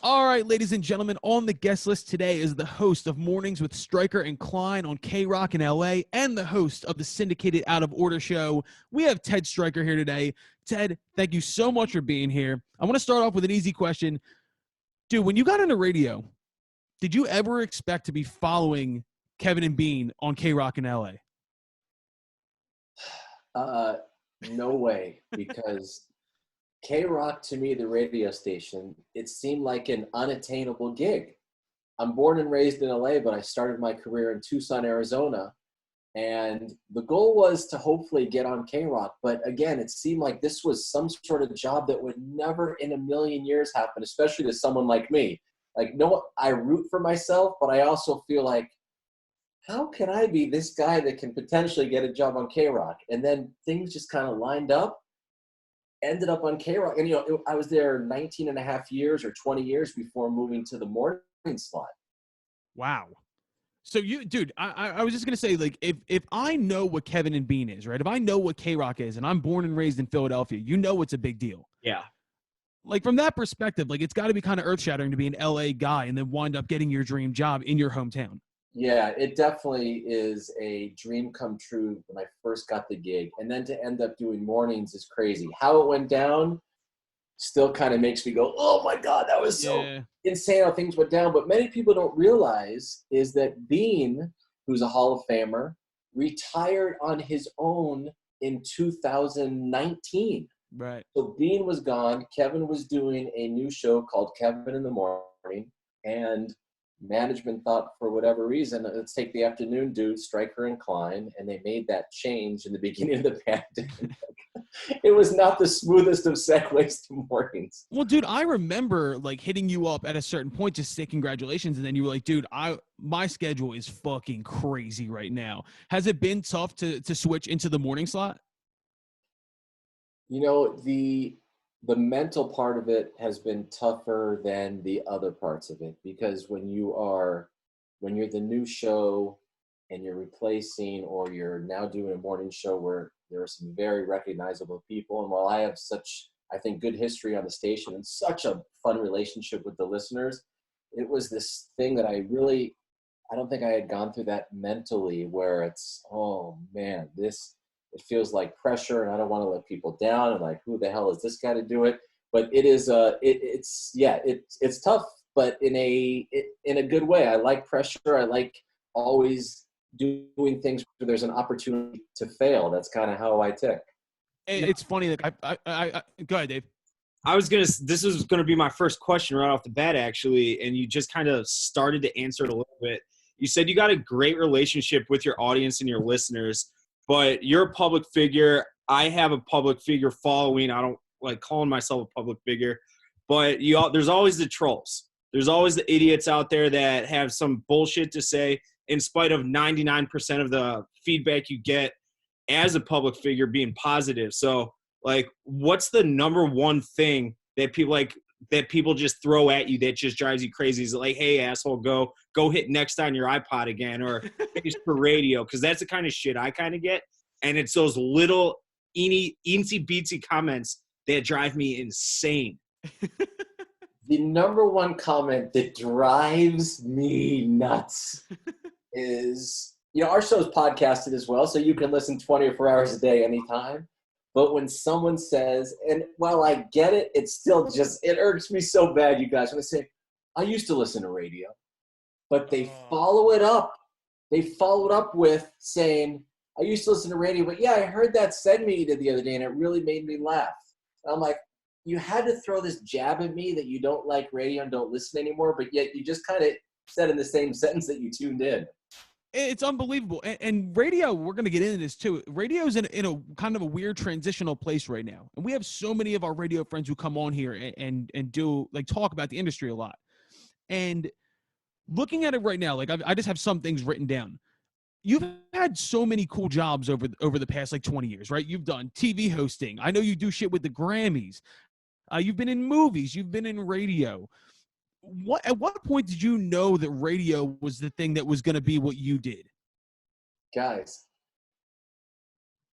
All right, ladies and gentlemen, on the guest list today is the host of Mornings with Stryker and Klein on KROQ in LA and the host of the syndicated Out of Order show. We have Ted Stryker here today. Ted, thank you so much for being here. I want to start off with an easy question. Dude, when you got into radio, did you ever expect to be following Kevin and Bean on KROQ in LA? No way, because KROQ, to me, the radio station, it seemed like an unattainable gig. I'm born and raised in LA, but I started my career in Tucson, Arizona. And the goal was to hopefully get on KROQ. But again, it seemed like this was some sort of job that would never in a million years happen, especially to someone like me. Like, no, I root for myself, but I also feel like, how can I be this guy that can potentially get a job on KROQ? And then things just kind of lined up. Ended up on KROQ, and I was there 19 and a half years or 20 years before moving to the morning slot. Wow. So you, dude, I was just gonna say, like, if I know what Kevin and Bean is, right? If I know what KROQ is, and I'm born and raised in Philadelphia, you know it's a big deal. Yeah. Like, from that perspective, like, it's got to be kind of earth shattering to be an LA guy and then wind up getting your dream job in your hometown. Yeah, it definitely is a dream come true when I first got the gig. And then to end up doing mornings is crazy. How it went down still kind of makes me go, oh my God, that was so insane how things went down. But many people don't realize is that Bean, who's a Hall of Famer, retired on his own in 2019. Right. So Bean was gone. Kevin was doing a new show called Kevin in the Morning. And management thought, for whatever reason, let's take the afternoon dudes, Stryker and Klein, and they made that change in the beginning of the pandemic. It was not the smoothest of segues to mornings. Well, dude, I remember like hitting you up at a certain point to say congratulations, and then you were like, dude, my schedule is fucking crazy right now. Has it been tough to switch into the morning slot? You know, the mental part of it has been tougher than the other parts of it, because when you're the new show and you're replacing, or you're now doing a morning show where there are some very recognizable people, and while I have such, I think, good history on the station and such a fun relationship with the listeners, it was this thing that I don't think I had gone through that mentally, where it's, oh man, it feels like pressure, and I don't want to let people down, and like, who the hell is this guy to do it? But it is it's tough, but in a good way. I like pressure. I like always doing things where there's an opportunity to fail. That's kind of how I tick. It's funny. Like, I go ahead, Dave. This is gonna be my first question right off the bat, actually, and you just kind of started to answer it a little bit. You said you got a great relationship with your audience and your listeners, but you're a public figure. I have a public figure following. I don't like calling myself a public figure, but there's always the trolls. There's always the idiots out there that have some bullshit to say, in spite of 99% of the feedback you get as a public figure being positive. So, like, what's the number one thing that people just throw at you that just drives you crazy? Is it like, hey, asshole, go hit next on your iPod again, or finish for radio? Because that's the kind of shit I kind of get. And it's those little eensy-beatsy comments that drive me insane. The number one comment that drives me nuts is, our show is podcasted as well, so you can listen 24 hours a day anytime. But when someone says, and while I get it, it's still it irks me so bad, you guys, when they say, I used to listen to radio. But they follow it up. They followed up with saying, I used to listen to radio, but yeah, I heard that segment you did the other day, and it really made me laugh. And I'm like, you had to throw this jab at me that you don't like radio and don't listen anymore, but yet you just kind of said in the same sentence that you tuned in. It's unbelievable. And radio, we're going to get into this too. Radio is in a kind of a weird transitional place right now. And we have so many of our radio friends who come on here and do, like, talk about the industry a lot. And looking at it right now, like, I just have some things written down. You've had so many cool jobs over the past, like, 20 years, right? You've done TV hosting. I know you do shit with the Grammys. You've been in movies. You've been in radio. At what point did you know that radio was the thing that was going to be what you did? Guys,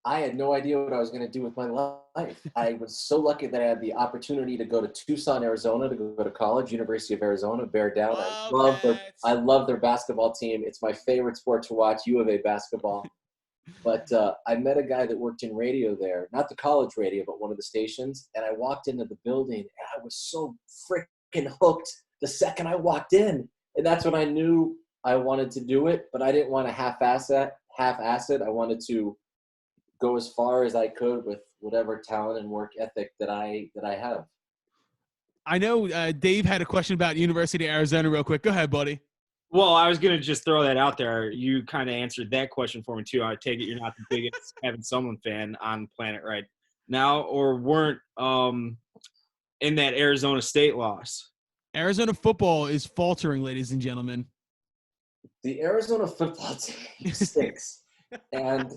I had no idea what I was going to do with my life. I was so lucky that I had the opportunity to go to Tucson, Arizona, to go to college, University of Arizona, Bear Down. I love their basketball team. It's my favorite sport to watch, U of A basketball. But I met a guy that worked in radio there, not the college radio, but one of the stations. And I walked into the building, and I was so freaking hooked the second I walked in. And that's when I knew I wanted to do it, but I didn't want to half-ass it. I wanted to go as far as I could with whatever talent and work ethic that I have. I know Dave had a question about University of Arizona real quick. Go ahead, buddy. Well, I was going to just throw that out there. You kind of answered that question for me, too. I take it you're not the biggest Having Someone fan on the planet right now, or weren't in that Arizona State loss. Arizona football is faltering, ladies and gentlemen. The Arizona football team stinks. And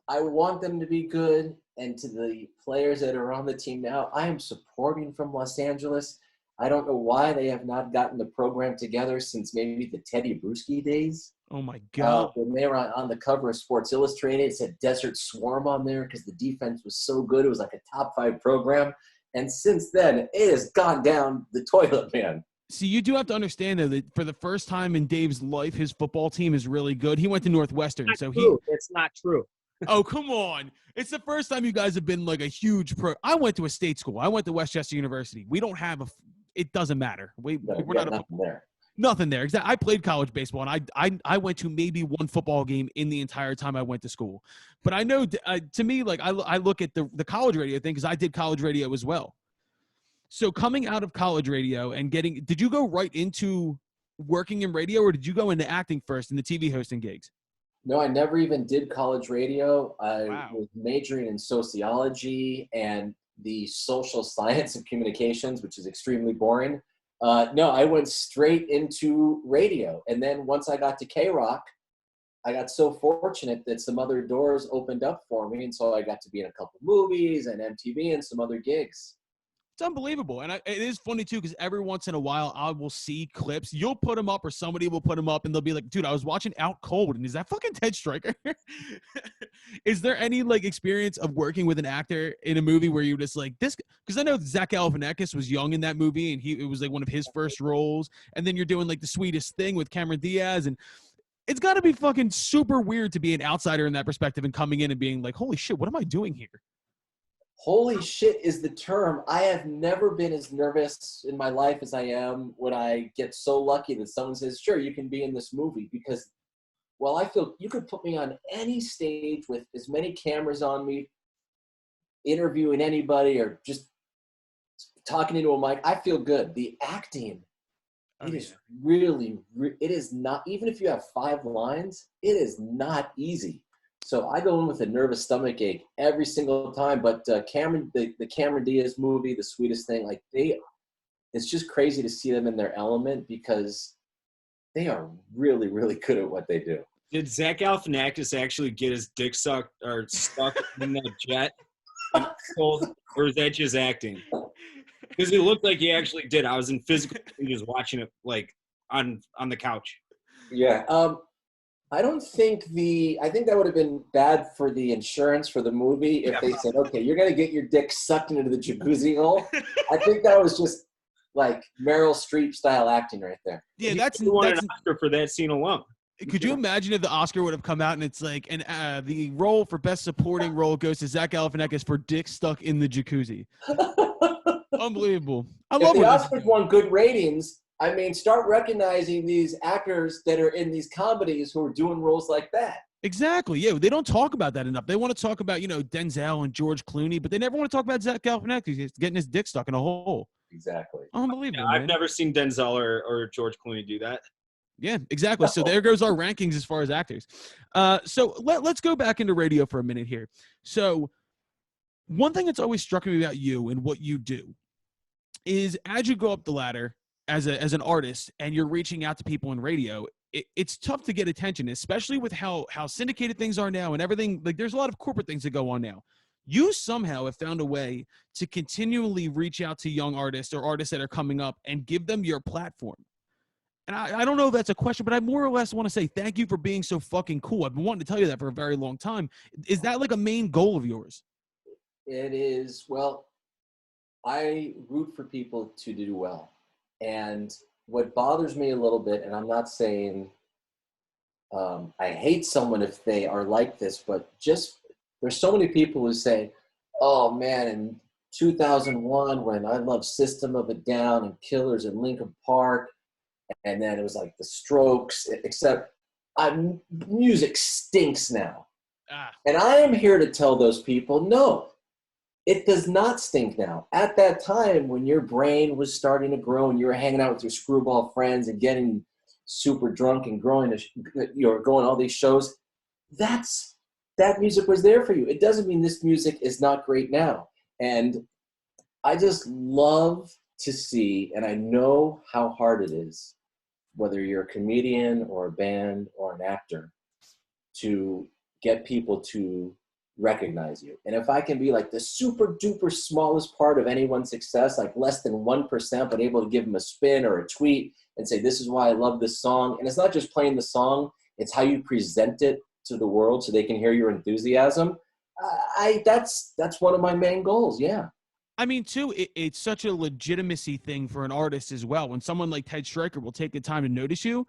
I want them to be good. And to the players that are on the team now, I am supporting from Los Angeles. I don't know why they have not gotten the program together since maybe the Teddy Bruschi days. Oh, my God. When they were on the cover of Sports Illustrated, it said Desert Swarm on there because the defense was so good. It was like a top 5 program. And since then, it has gone down the toilet, man. See, you do have to understand, though, that for the first time in Dave's life, his football team is really good. He went to Northwestern. It's not true. Oh, come on. It's the first time you guys have been like a huge pro. I went to a state school. I went to Westchester University. We don't have it doesn't matter. We're not nothing there. Nothing there. Exactly. I played college baseball, and I went to maybe one football game in the entire time I went to school. But I know, to me, like I look at the college radio thing because I did college radio as well. So coming out of college radio and did you go right into working in radio, or did you go into acting first in the TV hosting gigs? No, I never even did college radio. I was majoring in sociology and the social science of communications, which is extremely boring. No, I went straight into radio. And then once I got to KROQ, I got so fortunate that some other doors opened up for me. And so I got to be in a couple movies and MTV and some other gigs. It's unbelievable. And it is funny, too, because every once in a while I will see clips. You'll put them up or somebody will put them up and they'll be like, dude, I was watching Out Cold. And is that fucking Ted Stryker? Is there any, like, experience of working with an actor in a movie where you just like this? Because I know Zach Galifianakis was young in that movie and it was like one of his first roles. And then you're doing like The Sweetest Thing with Cameron Diaz. And it's got to be fucking super weird to be an outsider in that perspective and coming in and being like, holy shit, what am I doing here? Holy shit is the term. I have never been as nervous in my life as I am when I get so lucky that someone says, sure, you can be in this movie. Because, well, I feel you could put me on any stage with as many cameras on me, interviewing anybody or just talking into a mic. I feel good. The acting, it is really, it is not, even if you have 5 lines, it is not easy. So I go in with a nervous stomach ache every single time. But the Cameron Diaz movie, The Sweetest Thing, like it's just crazy to see them in their element because they are really, really good at what they do. Did Zach Galifianakis actually get his dick sucked or stuck in that jet? Or is that just acting? Because it looked like he actually did. I was in physical just watching it like on the couch. Yeah. I think that would have been bad for the insurance for the movie if they said, okay, you're going to get your dick sucked into the jacuzzi hole. I think that was just like Meryl Streep style acting right there. Yeah, that's an Oscar for that scene alone. Could you imagine if the Oscar would have come out and it's like, and the role for best supporting role goes to Zach Galifianakis for dick stuck in the jacuzzi? Unbelievable. I love if the Oscars won good ratings, I mean, start recognizing these actors that are in these comedies who are doing roles like that. Exactly. Yeah, they don't talk about that enough. They want to talk about, Denzel and George Clooney, but they never want to talk about Zach Galifianakis getting his dick stuck in a hole. Exactly. Unbelievable. Yeah, I've never seen Denzel or George Clooney do that. Yeah, exactly. So there goes our rankings as far as actors. So let's go back into radio for a minute here. So one thing that's always struck me about you and what you do is as you go up the ladder as an artist and you're reaching out to people in radio, it's tough to get attention, especially with how syndicated things are now and everything. Like there's a lot of corporate things that go on now. You somehow have found a way to continually reach out to young artists or artists that are coming up and give them your platform. And I don't know if that's a question, but I more or less want to say thank you for being so fucking cool. I've been wanting to tell you that for a very long time. Is that like a main goal of yours? It is. Well, I root for people to do well. And what bothers me a little bit, and I'm not saying I hate someone if they are like this, but just there's so many people who say, oh man, in 2001 when I loved System of a Down and Killers in Linkin Park, and then it was like the Strokes, except music stinks now. And I am here to tell those people, no, it does not stink now. At that time, when your brain was starting to grow and you were hanging out with your screwball friends and getting super drunk and going all these shows, that music was there for you. It doesn't mean this music is not great now. And I just love to see, and I know how hard it is, whether you're a comedian or a band or an actor, to get people to recognize you. And if I can be like the super duper smallest part of anyone's success, like less than 1%, but able to give them a spin or a tweet and say, this is why I love this song. And it's not just playing the song, it's how you present it to the world so they can hear your enthusiasm. That's one of my main goals. Yeah. I mean, too, it's such a legitimacy thing for an artist as well. When someone like Ted Stryker will take the time to notice you,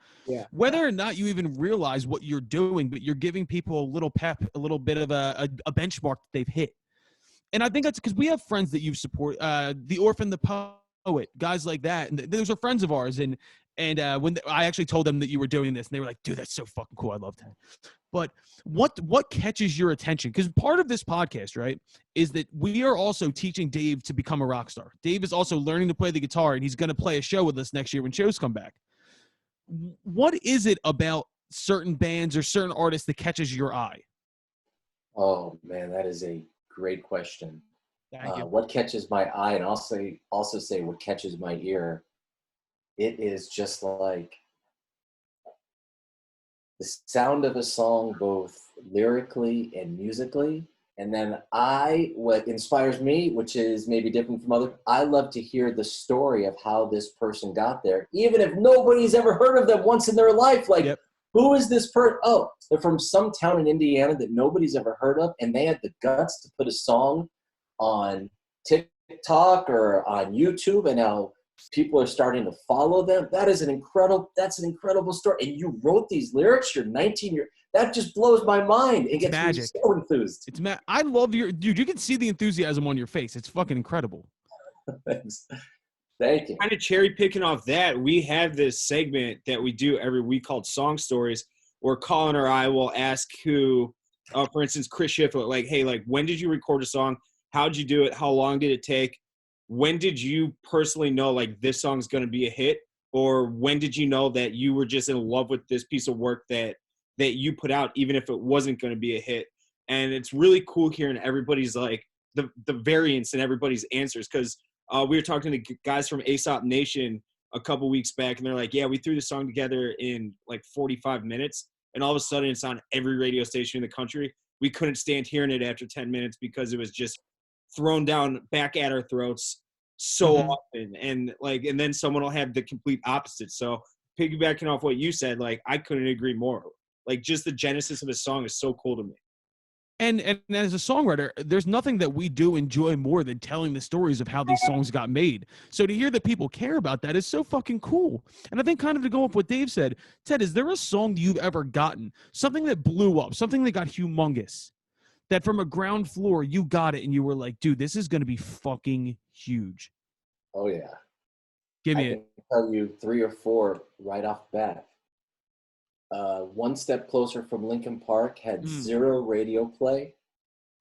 whether or not you even realize what you're doing, but you're giving people a little pep, a little bit of a benchmark that they've hit. And I think that's because we have friends that you support, The Orphan, the Poet, guys like that. And those are friends of ours. And when I actually told them that you were doing this, and they were like, dude, that's so fucking cool. I love Ted. But what catches your attention? Because part of this podcast, right, is that we are also teaching Dave to become a rock star. Dave is also learning to play the guitar, and he's going to play a show with us next year when shows come back. What is it about certain bands or certain artists that catches your eye? Oh, man, that is a great question. Thank you. What catches my eye, and also say what catches my ear, it is just like the sound of a song, both lyrically and musically. And then what inspires me, which is maybe different from others, I love to hear the story of how this person got there, even if nobody's ever heard of them once in their life. Like, Who is this person? Oh, they're from some town in Indiana that nobody's ever heard of, and they had the guts to put a song on TikTok or on YouTube, and now people are starting to follow them. That's an incredible story. And you wrote these lyrics, you're 19 years. That just blows my mind. It gets me so enthused. It's I love dude, you can see the enthusiasm on your face. It's fucking incredible. Thanks. Thank you. Kind of cherry picking off that, we have this segment that we do every week called Song Stories, where Colin or I will ask who, for instance, Chris Schiff, like, hey, like, when did you record a song? How'd you do it? How long did it take? When did you personally know, like, this song's going to be a hit? Or when did you know that you were just in love with this piece of work that you put out, even if it wasn't going to be a hit? And it's really cool hearing everybody's, like, the variance in everybody's answers. Because we were talking to guys from Aesop Nation a couple weeks back, and they're like, yeah, we threw the song together in, like, 45 minutes. And all of a sudden, it's on every radio station in the country. We couldn't stand hearing it after 10 minutes because it was just thrown down back at our throats so often, and then someone will have the complete opposite. So piggybacking off what you said, like, I couldn't agree more. Like, just the genesis of a song is so cool to me. And as a songwriter, there's nothing that we do enjoy more than telling the stories of how these songs got made. So to hear that people care about that is so fucking cool. And I think, kind of to go off what Dave said, Ted, is there a song you've ever gotten, something that blew up, something that got humongous, that from a ground floor, you got it and you were like, dude, this is going to be fucking huge? Oh, yeah. Give me I can tell you 3 or 4 right off the bat. One Step Closer from Linkin Park had 0 radio play.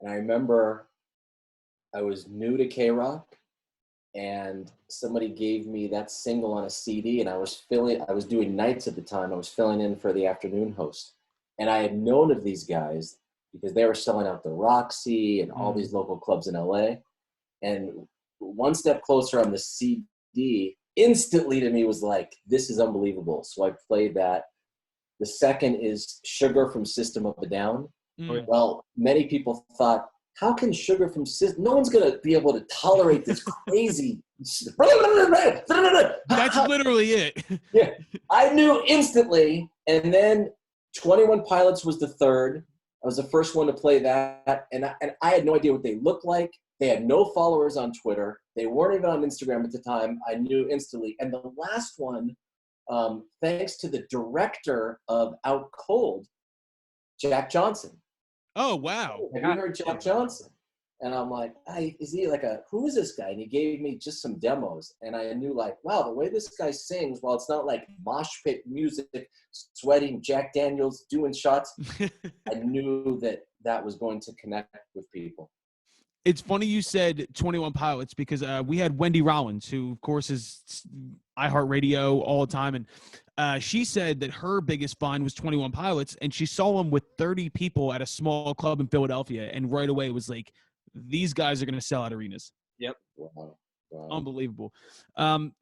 And I remember I was new to KROQ, and somebody gave me that single on a CD, and I was doing nights at the time. I was filling in for the afternoon host. And I had known of these guys because they were selling out the Roxy and all these local clubs in LA. And One Step Closer on the CD instantly to me was like, this is unbelievable. So I played that. The second is Sugar from System of a Down. Well, many people thought, how can Sugar from System, no one's going to be able to tolerate this crazy. That's literally it. Yeah. I knew instantly. And then 21 Pilots was the third. I was the first one to play that. And I had no idea what they looked like. They had no followers on Twitter. They weren't even on Instagram at the time. I knew instantly. And the last one, thanks to the director of Out Cold, Jack Johnson. Oh, wow. Have you heard Jack Johnson? And I'm like, is he like who is this guy? And he gave me just some demos. And I knew like, wow, the way this guy sings, while it's not like mosh pit music, sweating, Jack Daniels, doing shots, I knew that was going to connect with people. It's funny you said 21 Pilots because we had Wendy Rollins, who, of course, is iHeartRadio all the time. And she said that her biggest find was 21 Pilots, and she saw them with 30 people at a small club in Philadelphia. And right away it was like, these guys are going to sell out arenas. Yep. Wow. Unbelievable. And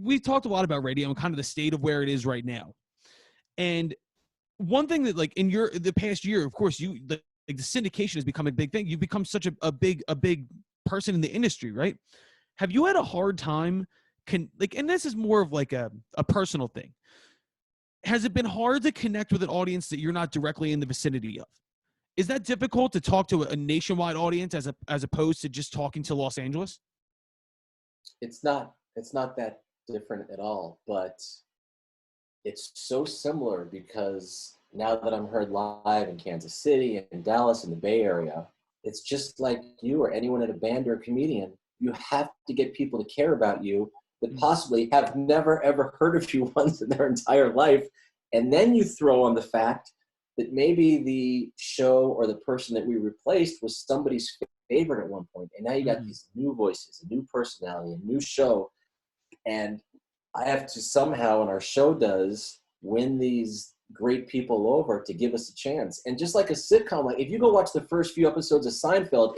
we've talked a lot about radio and kind of the state of where it is right now. And one thing that, like, in the past year, of course, the syndication has become a big thing. You've become such a big person in the industry, right? Have you had a hard time and this is more of like a personal thing. Has it been hard to connect with an audience that you're not directly in the vicinity of? Is that difficult to talk to a nationwide audience as opposed to just talking to Los Angeles? It's not that different at all, but it's so similar because now that I'm heard live in Kansas City and Dallas and the Bay Area, it's just like you or anyone in a band or a comedian. You have to get people to care about you that possibly have never, ever heard of you once in their entire life. And then you throw on the fact that maybe the show or the person that we replaced was somebody's favorite at one point. And now you got these new voices, a new personality, a new show. And I have to somehow, and our show does, win these great people over to give us a chance. And just like a sitcom, like if you go watch the first few episodes of Seinfeld,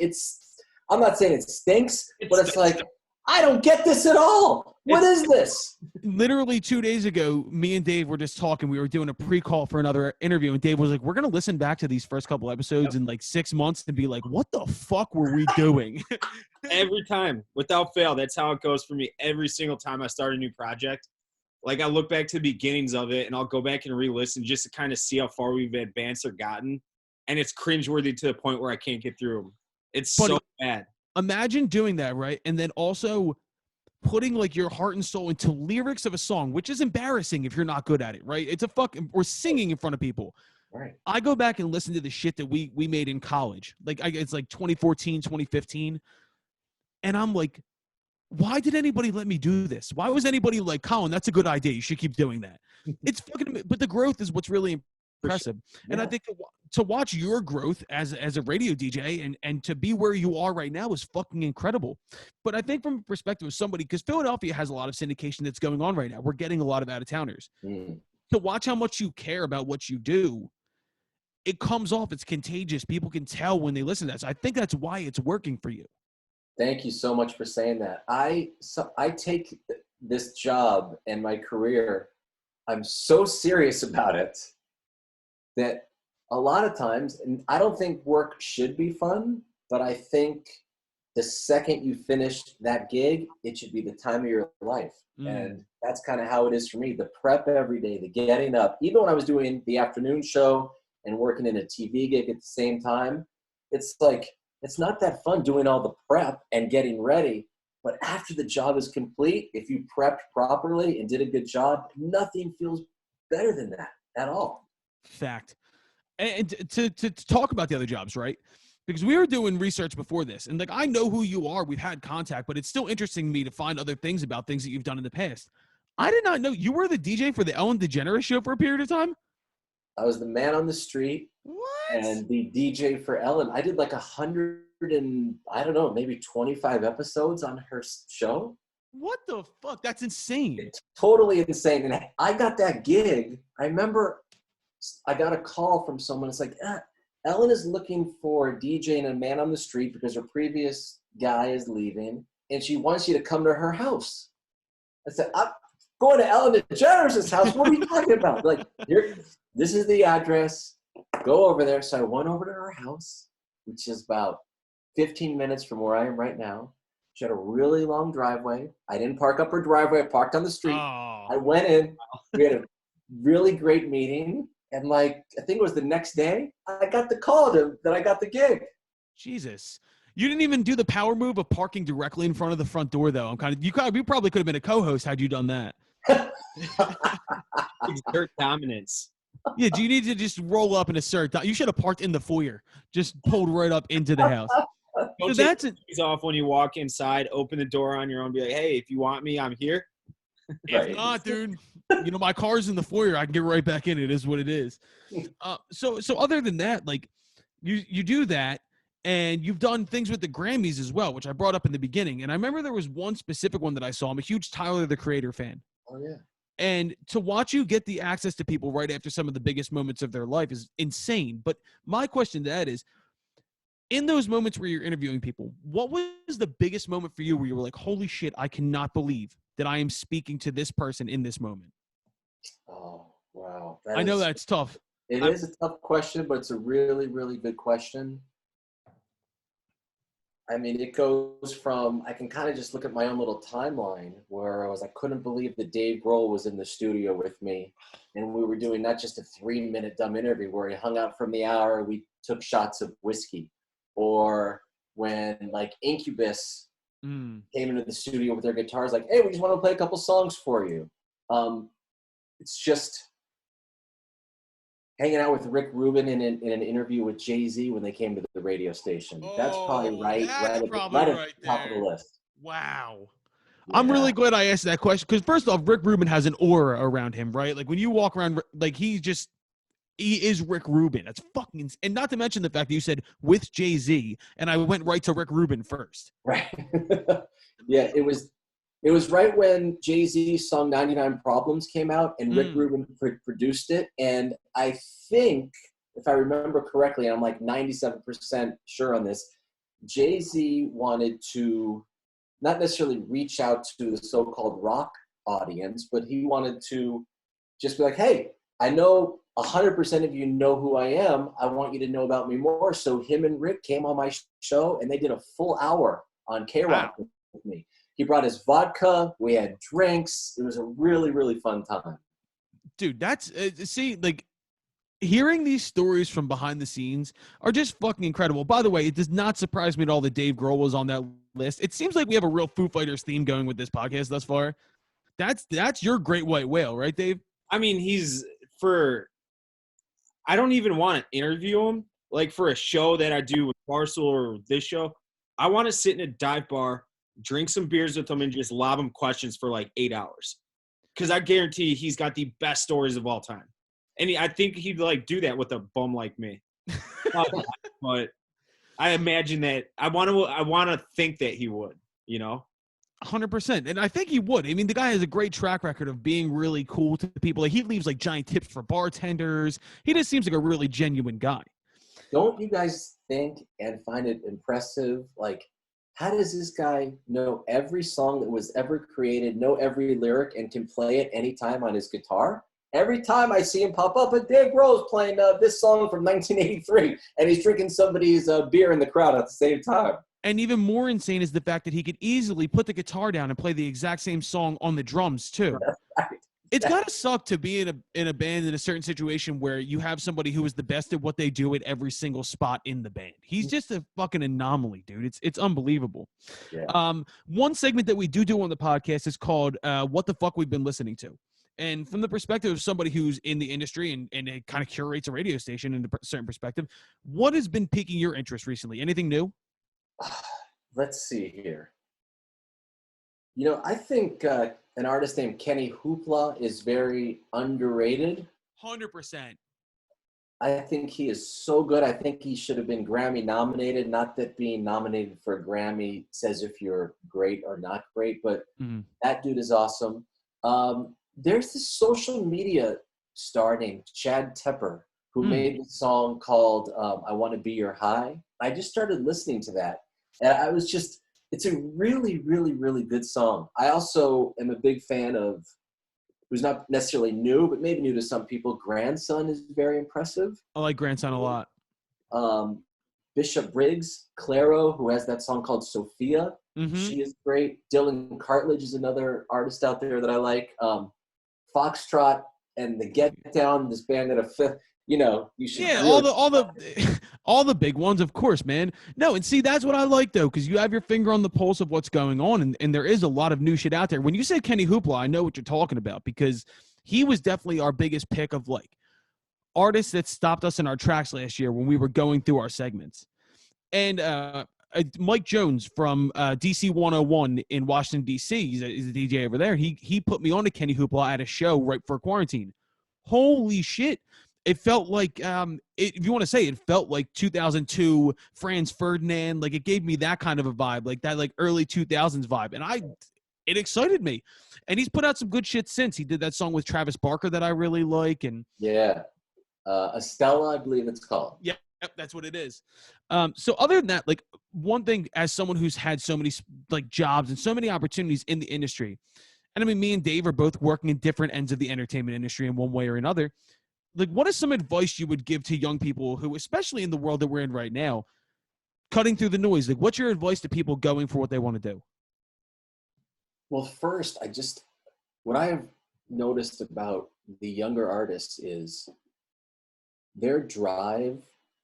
I'm not saying it stinks, but it's like, I don't get this at all. What is this? Literally 2 days ago, me and Dave were just talking. We were doing a pre-call for another interview, and Dave was like, we're going to listen back to these first couple episodes in like 6 months and be like, what the fuck were we doing? Every time, without fail, that's how it goes for me. Every single time I start a new project, like I look back to the beginnings of it, and I'll go back and re-listen just to kind of see how far we've advanced or gotten. And it's cringeworthy to the point where I can't get through them. It's so bad. Imagine doing that, right? And then also putting like your heart and soul into lyrics of a song, which is embarrassing if you're not good at it, right? It's or singing in front of people. Right. I go back and listen to the shit that we made in college. It's like 2014, 2015. And I'm like, why did anybody let me do this? Why was anybody like, Colin, that's a good idea. You should keep doing that. It's fucking, but the growth is what's really impressive. And I think to watch your growth as a radio DJ and to be where you are right now is fucking incredible. But I think from a perspective of somebody, because Philadelphia has a lot of syndication that's going on right now. We're getting a lot of out-of-towners. To watch how much you care about what you do, it comes off, it's contagious. People can tell when they listen to that. So I think that's why it's working for you. Thank you so much for saying that. I take this job and my career, I'm so serious about it that a lot of times, and I don't think work should be fun, but I think the second you finish that gig, it should be the time of your life. And that's kind of how it is for me. The prep every day, the getting up, even when I was doing the afternoon show and working in a TV gig at the same time, it's like, it's not that fun doing all the prep and getting ready. But after the job is complete, if you prepped properly and did a good job, nothing feels better than that at all. Fact. And to talk about the other jobs, right? Because we were doing research before this, and like I know who you are. We've had contact, but it's still interesting to me to find other things about things that you've done in the past. I did not know you were the DJ for the Ellen DeGeneres show for a period of time. I was the man on the street. What? And the DJ for Ellen. I did like 100 and I don't know, maybe 25 episodes on her show. What the fuck? That's insane. It's totally insane. And I got that gig. I remember I got a call from someone. It's like, Ellen is looking for a DJ and a man on the street because her previous guy is leaving, and she wants you to come to her house. I said, I'm going to Ellen DeGeneres' house. What are you talking about? Like, this is the address. Go over there. So I went over to her house, which is about 15 minutes from where I am right now. She had a really long driveway. I didn't park up her driveway. I parked on the street. Oh. I went in. We had a really great meeting. And like, I think it was the next day, I got the call that I got the gig. Jesus. You didn't even do the power move of parking directly in front of the front door, though. You probably could have been a co-host had you done that. Exert dominance. Yeah, do you need to just roll up and assert? You should have parked in the foyer, just pulled right up into the house. Don't take your shoes off when you walk inside. Open the door on your own. Be like, hey, if you want me, I'm here. If not, dude, my car's in the foyer. I can get right back in. It is what it is. So other than that, like you do that, and you've done things with the Grammys as well, which I brought up in the beginning. And I remember there was one specific one that I saw. I'm a huge Tyler, the Creator fan. Oh, yeah. And to watch you get the access to people right after some of the biggest moments of their life is insane. But my question to that is, in those moments where you're interviewing people, what was the biggest moment for you where you were like, holy shit, I cannot believe that I am speaking to this person in this moment? Oh, wow. I know that's tough. It is a tough question, but it's a really, really good question. I mean, it goes from, I can kind of just look at my own little timeline where I couldn't believe that Dave Grohl was in the studio with me. And we were doing not just a 3-minute dumb interview where he hung out from the hour, we took shots of whiskey. Or when like Incubus came into the studio with their guitars, like, hey, we just want to play a couple songs for you. It's just hanging out with Rick Rubin in an interview with Jay-Z when they came to the radio station. That's probably right at the top of the list. Wow. Yeah. I'm really glad I asked that question because first off, Rick Rubin has an aura around him, right? Like when you walk around, like he is Rick Rubin. That's fucking, and not to mention the fact that you said with Jay-Z, and I went right to Rick Rubin first. Right. Yeah, it was right when Jay-Z's song 99 Problems came out and Rick Rubin produced it. And I think, if I remember correctly, I'm like 97% sure on this, Jay-Z wanted to not necessarily reach out to the so-called rock audience, but he wanted to just be like, hey, I know 100% of you know who I am. I want you to know about me more. So him and Rick came on my show and they did a full hour on KROQ with me. He brought his vodka. We had drinks. It was a really, really fun time. Dude, that's like hearing these stories from behind the scenes are just fucking incredible. By the way, it does not surprise me at all that Dave Grohl was on that list. It seems like we have a real Foo Fighters theme going with this podcast thus far. That's your great white whale, right, Dave? I mean, I don't even want to interview him. Like for a show that I do with Barstool or this show, I want to sit in a dive bar, drink some beers with him, and just lob him questions for like 8 hours. Because I guarantee he's got the best stories of all time. And I think he'd like do that with a bum like me. But I imagine that I want to think that he would, 100%. And I think he would. I mean, the guy has a great track record of being really cool to people. Like he leaves like giant tips for bartenders. He just seems like a really genuine guy. Don't you guys think and find it impressive? Like, how does this guy know every song that was ever created, know every lyric, and can play it anytime on his guitar? Every time I see him pop up, but Dave Grohl's playing this song from 1983, and he's drinking somebody's beer in the crowd at the same time. And even more insane is the fact that he could easily put the guitar down and play the exact same song on the drums too. Right. It's gotta suck to be in a band in a certain situation where you have somebody who is the best at what they do at every single spot in the band. He's just a fucking anomaly, dude. It's unbelievable. Yeah. One segment that we do on the podcast is called "What the Fuck We've Been Listening to." And from the perspective of somebody who's in the industry and it kind of curates a radio station in a certain perspective, what has been piquing your interest recently? Anything new? Let's see here. I think an artist named Kenny Hoopla is very underrated. 100%. I think he is so good. I think he should have been Grammy nominated. Not that being nominated for a Grammy says if you're great or not great, but that dude is awesome. There's this social media star named Chad Tepper who made a song called I Want to Be Your High. I just started listening to that. And it's a really, really, really good song. I also am a big fan of, who's not necessarily new, but maybe new to some people, Grandson is very impressive. I like Grandson a lot. Bishop Briggs, Claro, who has that song called Sophia. She is great. Dylan Cartledge is another artist out there that I like. Foxtrot and the Get Down, this band at a fifth. You know, you should. Yeah, really all the big ones, of course, man. No, and see, that's what I like though, because you have your finger on the pulse of what's going on, and there is a lot of new shit out there. When you say Kenny Hoopla, I know what you're talking about, because he was definitely our biggest pick of like artists that stopped us in our tracks last year when we were going through our segments. And Mike Jones from DC 101 in Washington D.C. He's a DJ over there. He put me on to Kenny Hoopla at a show right for quarantine. Holy shit! It felt like, if you want to say, it felt like 2002 Franz Ferdinand. Like, it gave me that kind of a vibe, like that, like early 2000s vibe. And it excited me. And he's put out some good shit since. He did that song with Travis Barker that I really like. And yeah, Estella, I believe it's called. yeah, that's what it is. So other than that, like one thing, as someone who's had so many like jobs and so many opportunities in the industry, and I mean, me and Dave are both working in different ends of the entertainment industry in one way or another. Like, what is some advice you would give to young people who, especially in the world that we're in right now, cutting through the noise? Like, what's your advice to people going for what they want to do? Well, first, what I have noticed about the younger artists is their drive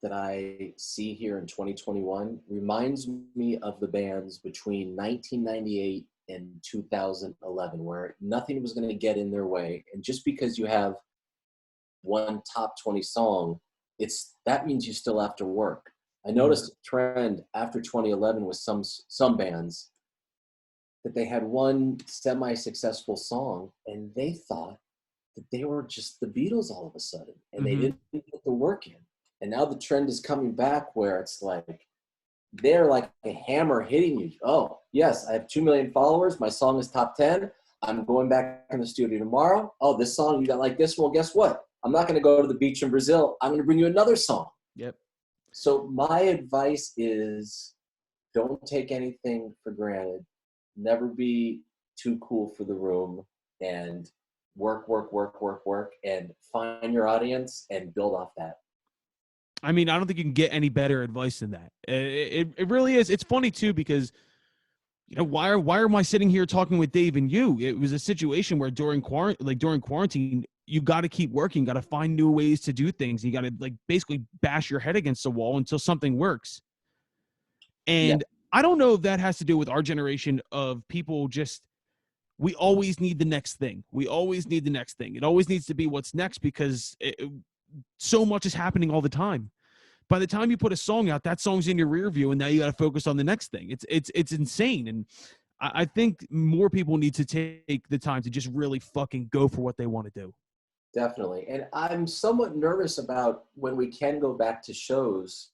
that I see here in 2021 reminds me of the bands between 1998 and 2011, where nothing was going to get in their way. And just because you have one top 20 song, that means you still have to work. I noticed a trend after 2011 with some bands that they had one semi-successful song and they thought that they were just the Beatles all of a sudden, and they didn't get the work in. And now the trend is coming back where it's like they're like a hammer hitting you. Oh, yes, I have 2 million followers. My song is top 10. I'm going back in the studio tomorrow. Oh, this song, you got like this? Well, guess what? I'm not going to go to the beach in Brazil. I'm going to bring you another song. Yep. So my advice is don't take anything for granted. Never be too cool for the room, and work, and find your audience and build off that. I mean, I don't think you can get any better advice than that. It really is. It's funny too, because you know, why am I sitting here talking with Dave and you? It was a situation where during quarantine, you got to keep working, got to find new ways to do things. You got to like basically bash your head against the wall until something works. And I don't know if that has to do with our generation of people. Just, we always need the next thing. We always need the next thing. It always needs to be what's next, because so much is happening all the time. By the time you put a song out, that song's in your rear view, and now you got to focus on the next thing. It's insane. And I think more people need to take the time to just really fucking go for what they want to do. Definitely. And I'm somewhat nervous about when we can go back to shows,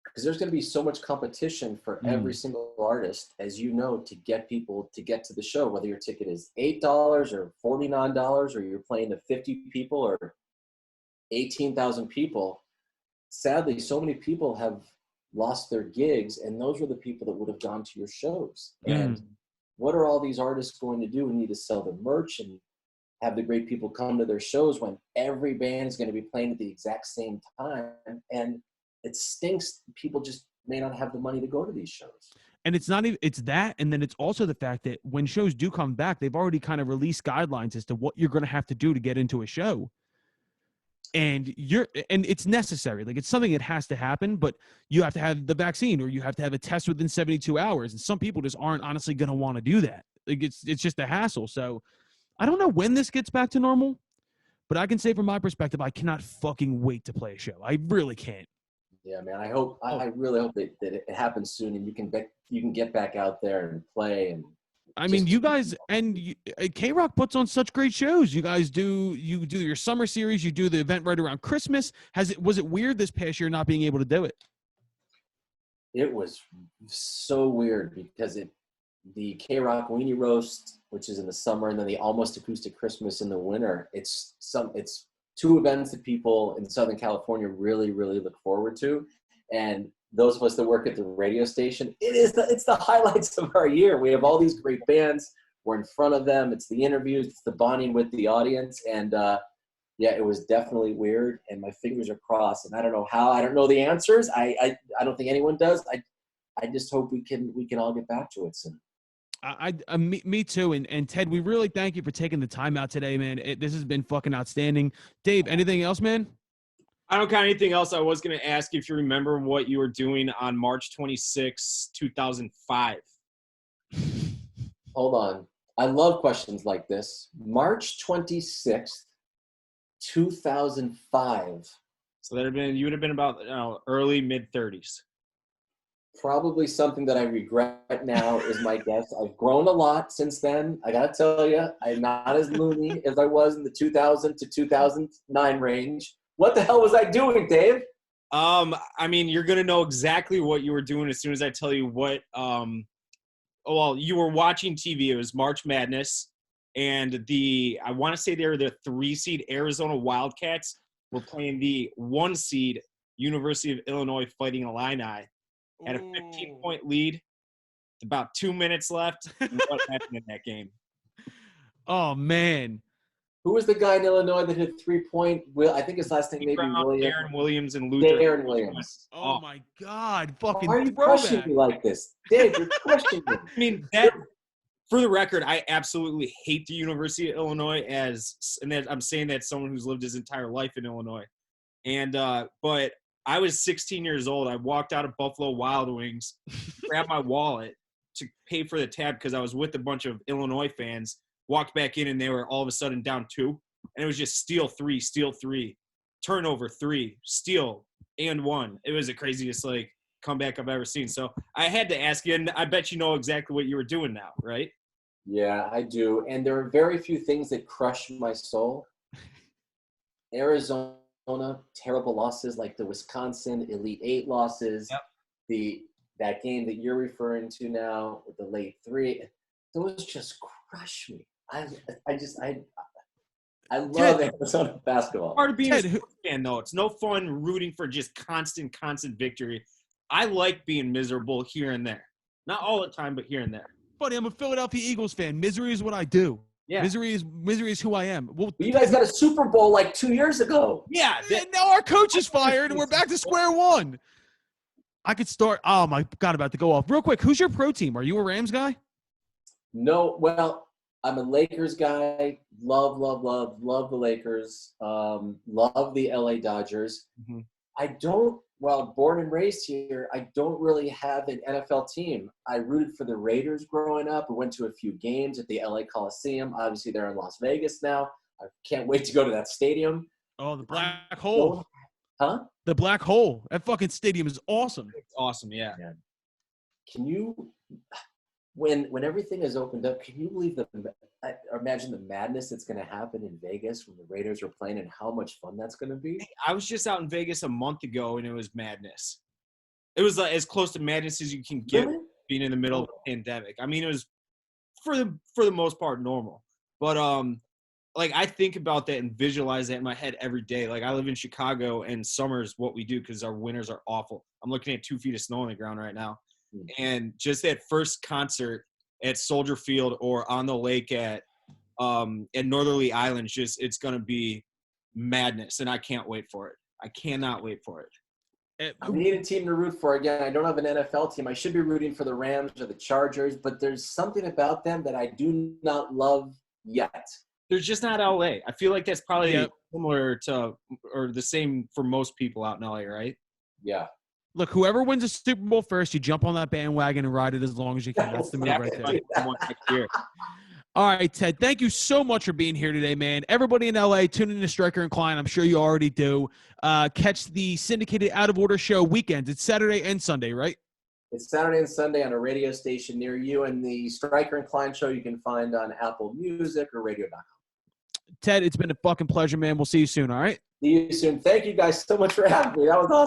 because there's going to be so much competition for every single artist, as you know, to get people to get to the show, whether your ticket is $8 or $49, or you're playing to 50 people or 18,000 people. Sadly, so many people have lost their gigs, and those were the people that would have gone to your shows. And what are all these artists going to do? We need to sell the merch and have the great people come to their shows when every band is going to be playing at the exact same time. And it stinks. People just may not have the money to go to these shows. And it's not even, it's that. And then it's also the fact that when shows do come back, they've already kind of released guidelines as to what you're going to have to do to get into a show. And it's necessary. Like, it's something that has to happen, but you have to have the vaccine, or you have to have a test within 72 hours. And some people just aren't honestly going to want to do that. Like, it's just a hassle. So I don't know when this gets back to normal, but I can say from my perspective, I cannot fucking wait to play a show. I really can't. Yeah, man. I really hope that it happens soon, and you can get back out there and play. And I mean, you guys and KROQ puts on such great shows. You guys do your summer series. You do the event right around Christmas. Was it weird this past year not being able to do it? It was so weird because the KROQ Weenie Roast, which is in the summer, and then the Almost Acoustic Christmas in the winter. It's two events that people in Southern California really, really look forward to. And those of us that work at the radio station, it's the highlights of our year. We have all these great bands. We're in front of them. It's the interviews. It's the bonding with the audience. And it was definitely weird. And my fingers are crossed. And I don't know how. I don't know the answers. I don't think anyone does. I just hope we can all get back to it soon. Me too. And Ted, we really thank you for taking the time out today, man. This has been fucking outstanding. Dave, anything else, man? I don't got anything else. I was going to ask if you remember what you were doing on March 26, 2005. Hold on. I love questions like this. March 26th, 2005. So you would have been about early mid-30s. Probably something that I regret now is my guess. I've grown a lot since then. I gotta tell you, I'm not as loony as I was in the 2000 to 2009 range. What the hell was I doing, Dave? I mean, you're gonna know exactly what you were doing as soon as I tell you what. Well, you were watching TV. It was March Madness, and I want to say they were the 3-seed Arizona Wildcats were playing the 1-seed University of Illinois Fighting Illini. Had a 15-point lead. About 2 minutes left. And what happened in that game? Oh, man. Who was the guy in Illinois that hit 3-point? I think his last name may be Williams. Darren Williams and Luther. Darren Williams. Oh, my God. Fucking Why are you throwback. questioning me like this? Dave, you're questioning me. I mean, for the record, I absolutely hate the University of Illinois I'm saying that someone who's lived his entire life in Illinois. But I was 16 years old. I walked out of Buffalo Wild Wings, grabbed my wallet to pay for the tab because I was with a bunch of Illinois fans, walked back in, and they were all of a sudden down 2. And it was just steal 3, turnover 3, steal, and 1. It was the craziest, comeback I've ever seen. So I had to ask you, and I bet you know exactly what you were doing now, right? Yeah, I do. And there are very few things that crush my soul. Arizona, terrible losses like the Wisconsin Elite 8 losses. Yep. That game that you're referring to now with the late 3, those just crush me. I love Arizona basketball. Part of being a sports fan, though, it's no fun rooting for just constant victory. I like being miserable here and there. Not all the time, but here and there. Buddy, I'm a Philadelphia Eagles fan. Misery is what I do. Yeah. Misery is who I am. Well, you guys got a Super Bowl like 2 years ago. Yeah. Now our coach is fired, and we're back to square one. I could start. Oh, my God, about to go off. Real quick, who's your pro team? Are you a Rams guy? No. Well, I'm a Lakers guy. Love the Lakers. Love the LA Dodgers. Mm-hmm. Born and raised here, I don't really have an NFL team. I rooted for the Raiders growing up. I went to a few games at the LA Coliseum. Obviously, they're in Las Vegas now. I can't wait to go to that stadium. Oh, the Black Hole. Huh? The Black Hole. That fucking stadium is awesome. It's awesome, yeah. Can you, when everything is opened up, can you believe imagine the madness that's going to happen in Vegas when the Raiders are playing and how much fun that's going to be? I was just out in Vegas a month ago, and it was madness. It was as close to madness as you can get being in the middle of a pandemic. I mean, it was for the most part normal. But I think about that and visualize that in my head every day. I live in Chicago, and summer is what we do because our winters are awful. I'm looking at 2 feet of snow on the ground right now. And just that first concert at Soldier Field or on the lake at Northerly Islands, it's going to be madness, and I can't wait for it. I cannot wait for it. We need a team to root for. Again, I don't have an NFL team. I should be rooting for the Rams or the Chargers, but there's something about them that I do not love yet. There's just not LA. I feel like that's probably similar to or the same for most people out in LA, right? Yeah. Look, whoever wins a Super Bowl first, you jump on that bandwagon and ride it as long as you can. That's the move right there. All right, Ted, thank you so much for being here today, man. Everybody in LA, tune in to Stryker and Klein. I'm sure you already do. Catch the syndicated Out of Order show weekends. It's Saturday and Sunday, right? It's Saturday and Sunday on a radio station near you, and the Stryker and Klein show you can find on Apple Music or radio.com. Ted, it's been a fucking pleasure, man. We'll see you soon, all right? See you soon. Thank you guys so much for having me. That was awesome.